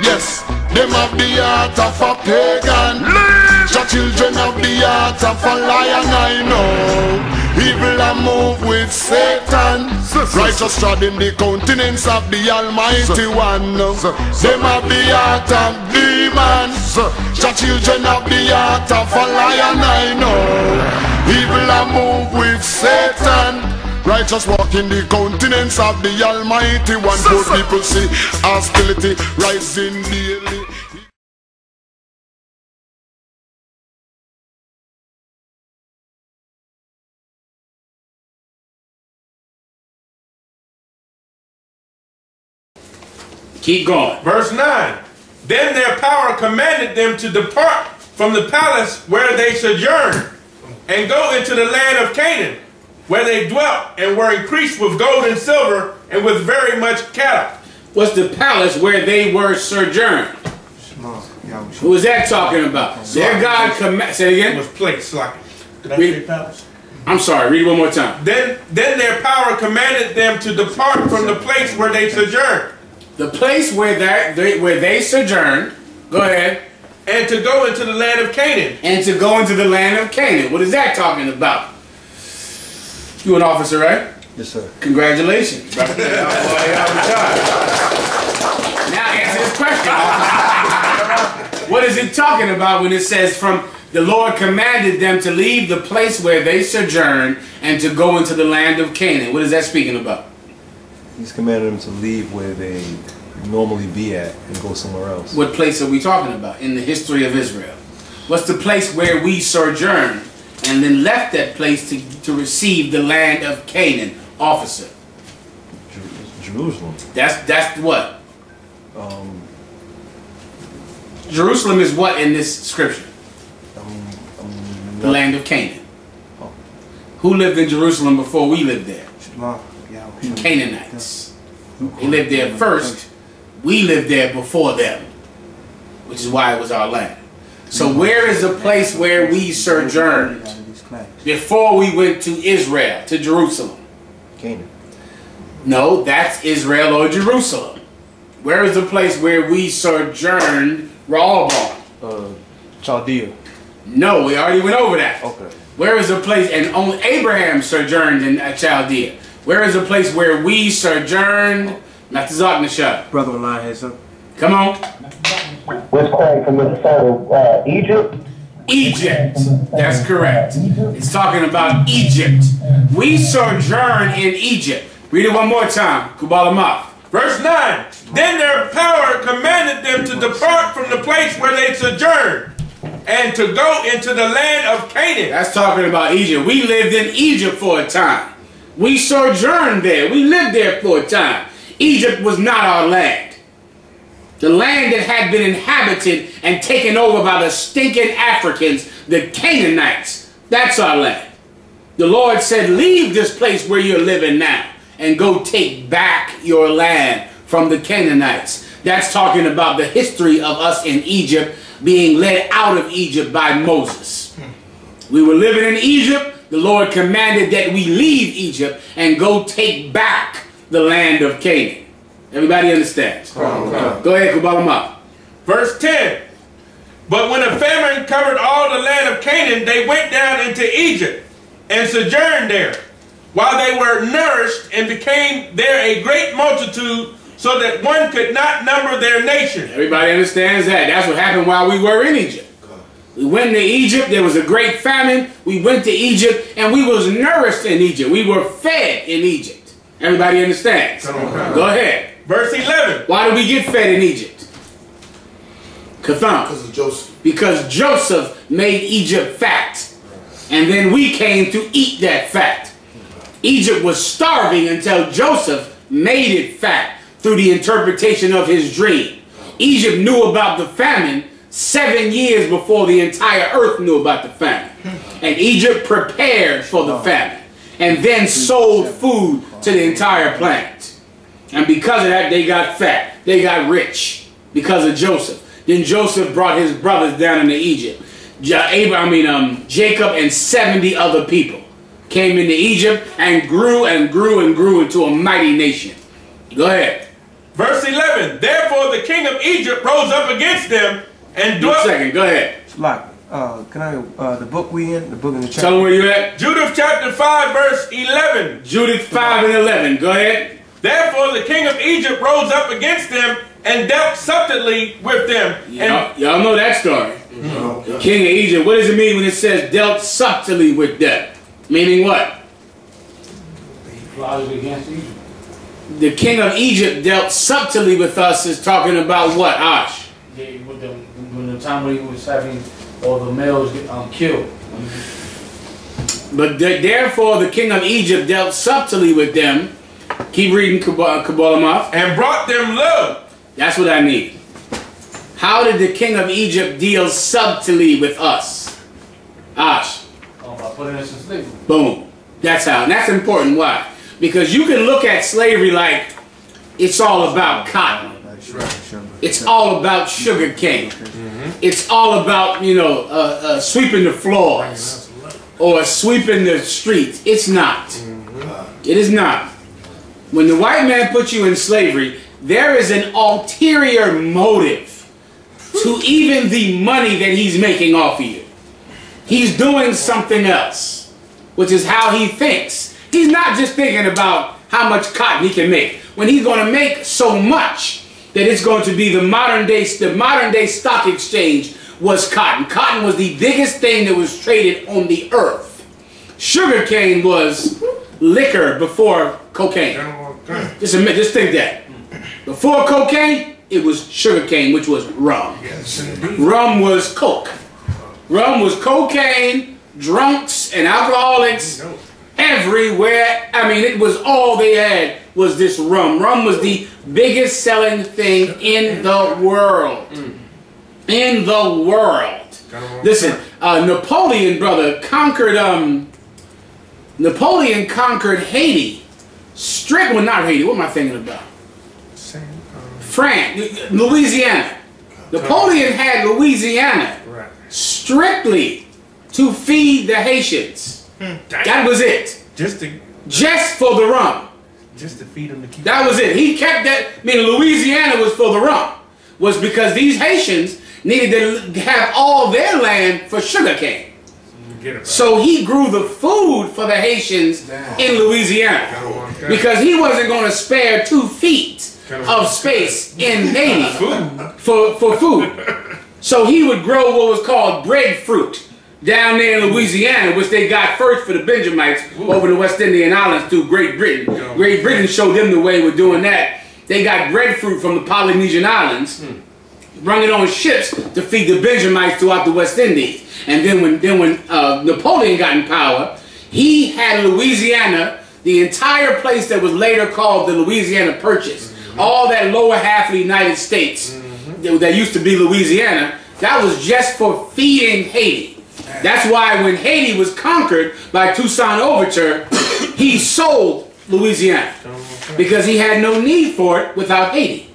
Yes, them have the heart of a pagan. The children have the heart of a lion, I know. Evil a move with Satan. Righteous trod in the countenance of the Almighty One. Them have the heart of demons. The children have the heart of a lion, I know. Evil a move with Satan. Righteous walk in the countenance of the Almighty One. Poor people see hostility rising daily. Keep going. Verse 9. Then their power commanded them to depart from the palace where they sojourned, and go into the land of Canaan, where they dwelt and were increased with gold and silver and with very much cattle. What's the palace where they were sojourned? Who is that talking about? Their God command. Say it again. It was place like. Did I say palace? I'm sorry. Read it one more time. Then their power commanded them to depart from the place where they sojourned. The place where they sojourned. Go ahead. And to go into the land of Canaan. And to go into the land of Canaan. What is that talking about? You an officer, right? Yes, sir. Congratulations. Now answer this question, officer. What is it talking about when it says from the Lord commanded them to leave the place where they sojourned and to go into the land of Canaan? What is that speaking about? He's commanded them to leave where they normally be at and go somewhere else. What place are we talking about in the history of Israel? What's the place where we sojourned and then left that place to receive the land of Canaan? Officer. Jerusalem. That's what? Jerusalem is what in this scripture? The land of Canaan. Oh. Who lived in Jerusalem before we lived there? Canaanites. They lived there first. We lived there before them, which is why it was our land. So where is the place where we sojourned before we went to Israel, to Jerusalem? Canaan. No, that's Israel or Jerusalem. Where is the place where we sojourned, Rehoboam? Chaldea. No, we already went over that. Okay. Where is the place, and only Abraham sojourned in Chaldea. Where is the place where we sojourned? Not the Zognisha. Brother Eli has up. Come on. What's called from the side of Egypt? Egypt. That's correct. It's talking about Egypt. We sojourn in Egypt. Read it one more time. Kubalamah. Verse 9. Then their power commanded them to depart from the place where they sojourned, and to go into the land of Canaan. That's talking about Egypt. We lived in Egypt for a time. We sojourned there. We lived there for a time. Egypt was not our land. The land that had been inhabited and taken over by the stinking Africans, the Canaanites. That's our land. The Lord said, leave this place where you're living now and go take back your land from the Canaanites. That's talking about the history of us in Egypt being led out of Egypt by Moses. We were living in Egypt. The Lord commanded that we leave Egypt and go take back the land of Canaan. Everybody understands? Go ahead, Kubalamah. Verse 10. But when a famine covered all the land of Canaan, they went down into Egypt and sojourned there, while they were nourished and became there a great multitude, so that one could not number their nation. Everybody understands that. That's what happened while we were in Egypt. We went to Egypt. There was a great famine. We went to Egypt, and we was nourished in Egypt. We were fed in Egypt. Everybody understands? Go ahead. Verse 11. Why did we get fed in Egypt? Katham. Because of Joseph. Because Joseph made Egypt fat. And then we came to eat that fat. Egypt was starving until Joseph made it fat through the interpretation of his dream. Egypt knew about the famine 7 years before the entire earth knew about the famine. And Egypt prepared for the famine and then sold food to the entire planet. And because of that, they got fat. They got rich because of Joseph. Then Joseph brought his brothers down into Egypt. Jacob and 70 other people came into Egypt and grew and grew and grew into a mighty nation. Go ahead. Verse 11. Therefore the king of Egypt rose up against them and dwelt. 1 second, go ahead. Like, can I, the book we in? The book in the chapter? Tell them where you at. Judith chapter 5 verse 11. Judith 5 and 11, go ahead. Therefore the king of Egypt rose up against them and dealt subtly with them. Y'all know that story. The king of Egypt, what does it mean when it says dealt subtly with them? Meaning what? The king of Egypt dealt subtly with us is talking about what, Ash? Yeah, when the time when he was having all the males get killed. But therefore the king of Egypt dealt subtly with them. Keep reading Kabbalah. And brought them low. That's what I need. How did the king of Egypt deal subtly with us? Ash. Oh, by putting us in slavery. Boom. That's how. And that's important. Why? Because you can look at slavery like it's all about cotton. It's all about sugar cane. It's all about, you know, sweeping the floors or sweeping the streets. It's not. It is not. When the white man puts you in slavery, there is an ulterior motive to even the money that he's making off of you. He's doing something else, which is how he thinks. He's not just thinking about how much cotton he can make. When he's going to make so much that it's going to be the modern day stock exchange was cotton. Cotton was the biggest thing that was traded on the earth. Sugar cane was liquor before cocaine. Just think that. Before cocaine, it was sugar cane, which was rum. Rum was coke. Rum was cocaine, drunks, and alcoholics everywhere. I mean, it was all they had was this rum. Rum was the biggest selling thing in the world. In the world. Listen, Napoleon, brother, Napoleon conquered Haiti. Well, not Haiti. What am I thinking about? France, Louisiana. Napoleon had Louisiana strictly to feed the Haitians. That was it. Just for the rum. Just to feed them to keep. That was it. He kept that. I mean, Louisiana was for the rum. Was because these Haitians needed to have all their land for sugar cane. So he grew the food for the Haitians in Louisiana because he wasn't going to spare 2 feet of space in Haiti for food. So he would grow what was called breadfruit down there in Louisiana, which they got first for the Benjamites over the West Indian Islands through Great Britain. Great Britain showed them the way with doing that. They got breadfruit from the Polynesian Islands, brought it on ships to feed the Benjamites throughout the West Indies. And then when Napoleon got in power, he had Louisiana, the entire place that was later called the Louisiana Purchase, all that lower half of the United States that used to be Louisiana, that was just for feeding Haiti. That's why when Haiti was conquered by Toussaint Louverture, he sold Louisiana because he had no need for it without Haiti.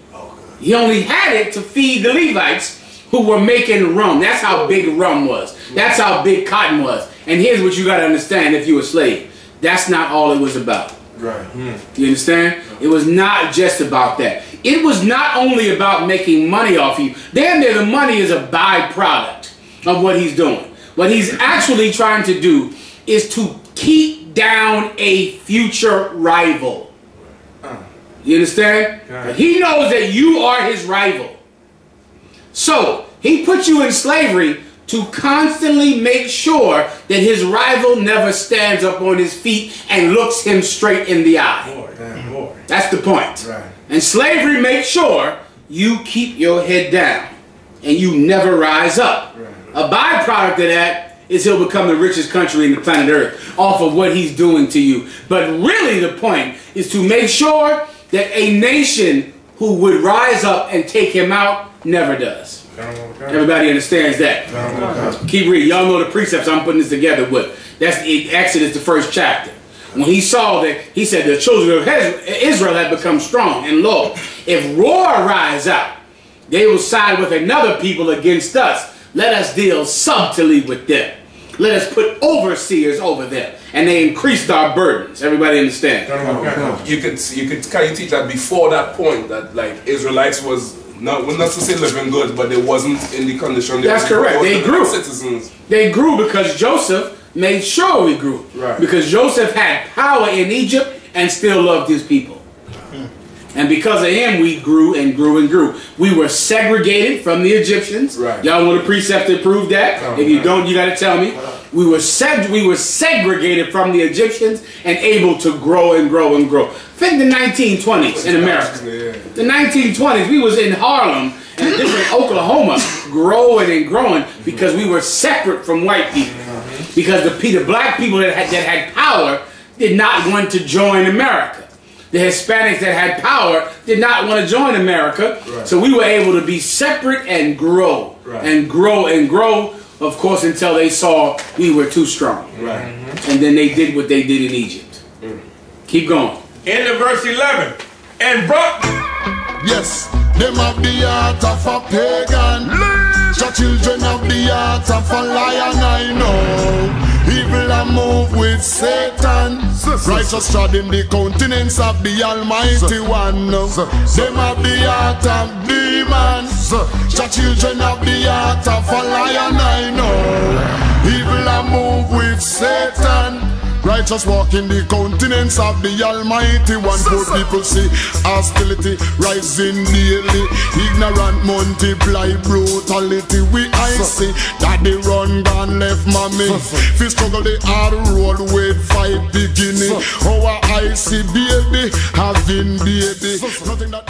He only had it to feed the Levites who were making rum. That's how big rum was. That's how big cotton was. And here's what you got to understand if you're a slave. That's not all it was about. Right. You understand? It was not just about that. It was not only about making money off you. Damn near the money is a byproduct of what he's doing. What he's actually trying to do is to keep down a future rival. You understand? But he knows that you are his rival. So he put you in slavery to constantly make sure that his rival never stands up on his feet and looks him straight in the eye. That's the point. Right. And slavery makes sure you keep your head down and you never rise up. Right. A byproduct of that is he'll become the richest country in the planet Earth off of what he's doing to you. But really the point is to make sure that a nation who would rise up and take him out never does. Everybody understands that. Keep reading. Y'all know the precepts I'm putting this together with. That's Exodus, the 1st chapter. When he saw that, he said the children of Israel had become strong. And lo, if war rise out, they will side with another people against us. Let us deal subtly with them. let us put overseers over them, and they increased our burdens. Everybody understand? You could kind of teach that before that point that like Israelites was not to say living good, but they wasn't in the condition. That's correct. They grew. Citizens. They grew because Joseph made sure we grew. Right. Because Joseph had power in Egypt and still loved his people. And because of him, we grew and grew and grew. We were segregated from the Egyptians. Right. Y'all want a precept to prove that? If you don't, you got to tell me. We were segregated from the Egyptians and able to grow and grow and grow. Think the 1920s in America. The 1920s, we was in Harlem and different Oklahoma growing and growing because we were separate from white people. Because the black people that had power did not want to join America. The Hispanics that had power did not want to join America. Right. So we were able to be separate and grow. Right. And grow and grow, of course, until they saw we were too strong. Right. And then they did what they did in Egypt. Keep going. Into verse 11. And brought... Yes, them have the heart of a pagan. The children have the heart of a lion, I know. Evil a move with Satan. Righteous trod in the countenance of the Almighty One. Them have the heart of demons. The children have the heart of a lion, I know. Evil a move with Satan. Righteous walk in the countenance of the Almighty One. Poor people see hostility rising daily. Ignorant multiply brutality. I see that they run gone left mommy. Fi struggle the hard road with 5 beginning. Our I see baby having baby. Nothing that